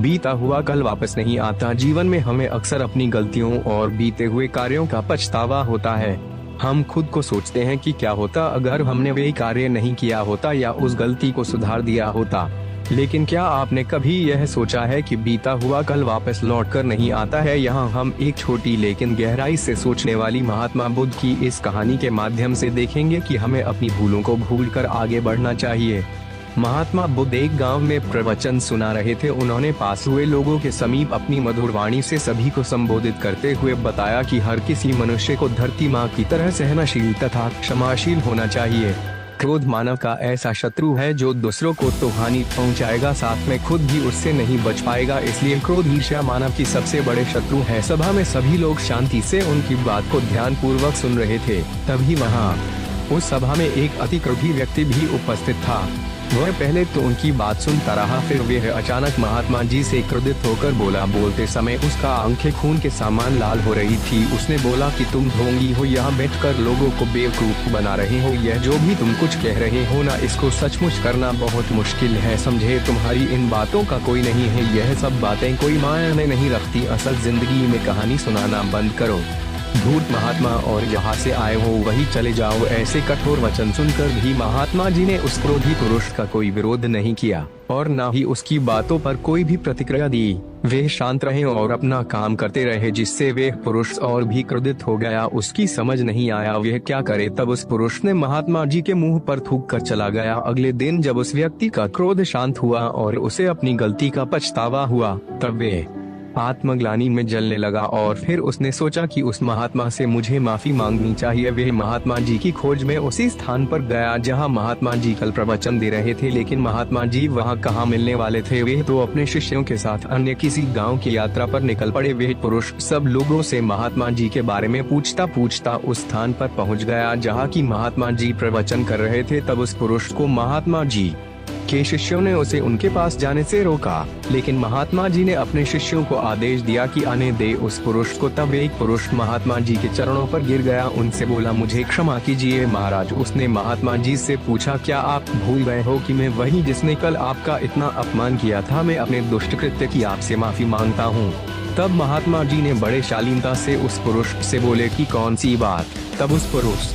बीता हुआ कल वापस नहीं आता। जीवन में हमें अक्सर अपनी गलतियों और बीते हुए कार्यों का पछतावा होता है। हम खुद को सोचते हैं कि क्या होता अगर हमने वे कार्य नहीं किया होता या उस गलती को सुधार दिया होता। लेकिन क्या आपने कभी यह सोचा है कि बीता हुआ कल वापस लौट कर नहीं आता है? यहाँ हम एक छोटी लेकिन गहराई से सोचने वाली महात्मा बुद्ध की इस कहानी के माध्यम से देखेंगे कि हमें अपनी भूलों को भूलकर आगे बढ़ना चाहिए। महात्मा बुद्ध एक गांव में प्रवचन सुना रहे थे। उन्होंने पास हुए लोगों के समीप अपनी मधुर वाणी से सभी को संबोधित करते हुए बताया कि हर किसी मनुष्य को धरती माँ की तरह सहनशील तथा क्षमाशील होना चाहिए। क्रोध मानव का ऐसा शत्रु है जो दूसरों को तो हानि पहुंचाएगा, साथ में खुद भी उससे नहीं बच पाएगा। इसलिए क्रोध ईर्ष्या मानव की सबसे बड़े शत्रु है। सभा में सभी लोग शांति से उनकी बात को ध्यान पूर्वक सुन रहे थे। तभी वहाँ उस सभा में एक अति क्रोधी व्यक्ति भी उपस्थित था। वह पहले तो उनकी बात सुनता रहा, फिर वह अचानक महात्मा जी से क्रोधित होकर बोला। बोलते समय उसका आंखें खून के समान लाल हो रही थी। उसने बोला कि तुम ढोंगी हो, यहाँ बैठकर लोगों को बेवकूफ बना रहे हो। यह जो भी तुम कुछ कह रहे हो ना, इसको सचमुच करना बहुत मुश्किल है, समझे? तुम्हारी इन बातों का कोई नहीं है। यह सब बातें कोई मायने नहीं रखती। असल जिंदगी में कहानी सुनाना बंद करो। धूर्त महात्मा और जहाँ से आए हो वही चले जाओ। ऐसे कठोर वचन सुनकर भी महात्मा जी ने उस क्रोधी पुरुष का कोई विरोध नहीं किया और न ही उसकी बातों पर कोई भी प्रतिक्रिया दी। वे शांत रहे और अपना काम करते रहे, जिससे वे पुरुष और भी क्रोधित हो गया। उसकी समझ नहीं आया वह क्या करे। तब उस पुरुष ने महात्मा जी के मुंह पर थूक कर चला गया। अगले दिन जब उस व्यक्ति का क्रोध शांत हुआ और उसे अपनी गलती का पछतावा हुआ, तब वे आत्मग्लानि में जलने लगा और फिर उसने सोचा कि उस महात्मा से मुझे माफी मांगनी चाहिए। वह महात्मा जी की खोज में उसी स्थान पर गया जहां महात्मा जी कल प्रवचन दे रहे थे। लेकिन महात्मा जी वहां कहां मिलने वाले थे? वे तो अपने शिष्यों के साथ अन्य किसी गांव की यात्रा पर निकल पड़े। वह पुरुष सब लोगों से महात्मा जी के बारे में पूछता पूछता उस स्थान पर पहुंच गया जहां की महात्मा जी प्रवचन कर रहे थे। तब उस पुरुष को महात्मा जी के शिष्यों ने उसे उनके पास जाने से रोका, लेकिन महात्मा जी ने अपने शिष्यों को आदेश दिया कि आने दे उस पुरुष को। तब एक पुरुष महात्मा जी के चरणों पर गिर गया, उनसे बोला, मुझे क्षमा कीजिए महाराज। उसने महात्मा जी से पूछा, क्या आप भूल गए हो कि मैं वही जिसने कल आपका इतना अपमान किया था? मैं अपने दुष्ट कृत्य की आपसे माफी मांगता हूँ। तब महात्मा जी ने बड़े शालीनता से उस पुरुष से बोले कि कौन सी बात? तब उस पुरुष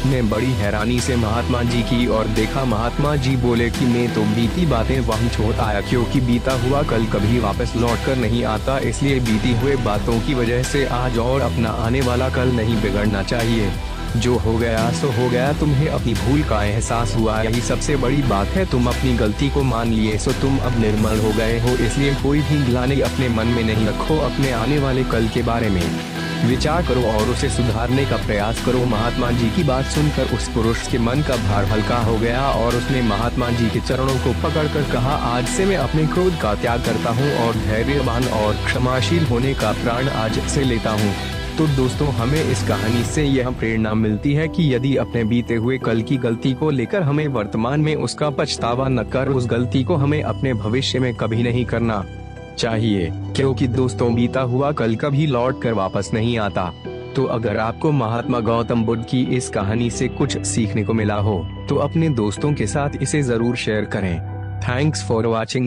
ने बड़ी हैरानी से महात्मा जी की और देखा। महात्मा जी बोले कि मैं तो बीती बातें वहीं छोड़ आया, क्योंकि बीता हुआ कल कभी वापस लौट कर नहीं आता। इसलिए बीती हुए बातों की वजह से आज और अपना आने वाला कल नहीं बिगड़ना चाहिए। जो हो गया सो हो गया। तुम्हें अपनी भूल का एहसास हुआ, यही सबसे बड़ी बात है। तुम अपनी गलती को मान लिए, सो तुम अब निर्मल हो गए हो। इसलिए कोई भी ग्लानि अपने मन में नहीं रखो। अपने आने वाले कल के बारे में विचार करो और उसे सुधारने का प्रयास करो। महात्मा जी की बात सुनकर उस पुरुष के मन का भार हल्का हो गया और उसने महात्मा जी के चरणों को पकड़कर कहा, आज से मैं अपने क्रोध का त्याग करता हूँ और धैर्यवान और क्षमाशील होने का प्रण आज से लेता हूँ। तो दोस्तों, हमें इस कहानी से यह प्रेरणा मिलती है कि यदि अपने बीते हुए कल की गलती को लेकर हमें वर्तमान में उसका पछतावा न कर, उस गलती को हमें अपने भविष्य में कभी नहीं करना चाहिए, क्योंकि दोस्तों बीता हुआ कल कभी लौट कर वापस नहीं आता। तो अगर आपको महात्मा गौतम बुद्ध की इस कहानी से कुछ सीखने को मिला हो तो अपने दोस्तों के साथ इसे जरूर शेयर करें। Thanks for watching.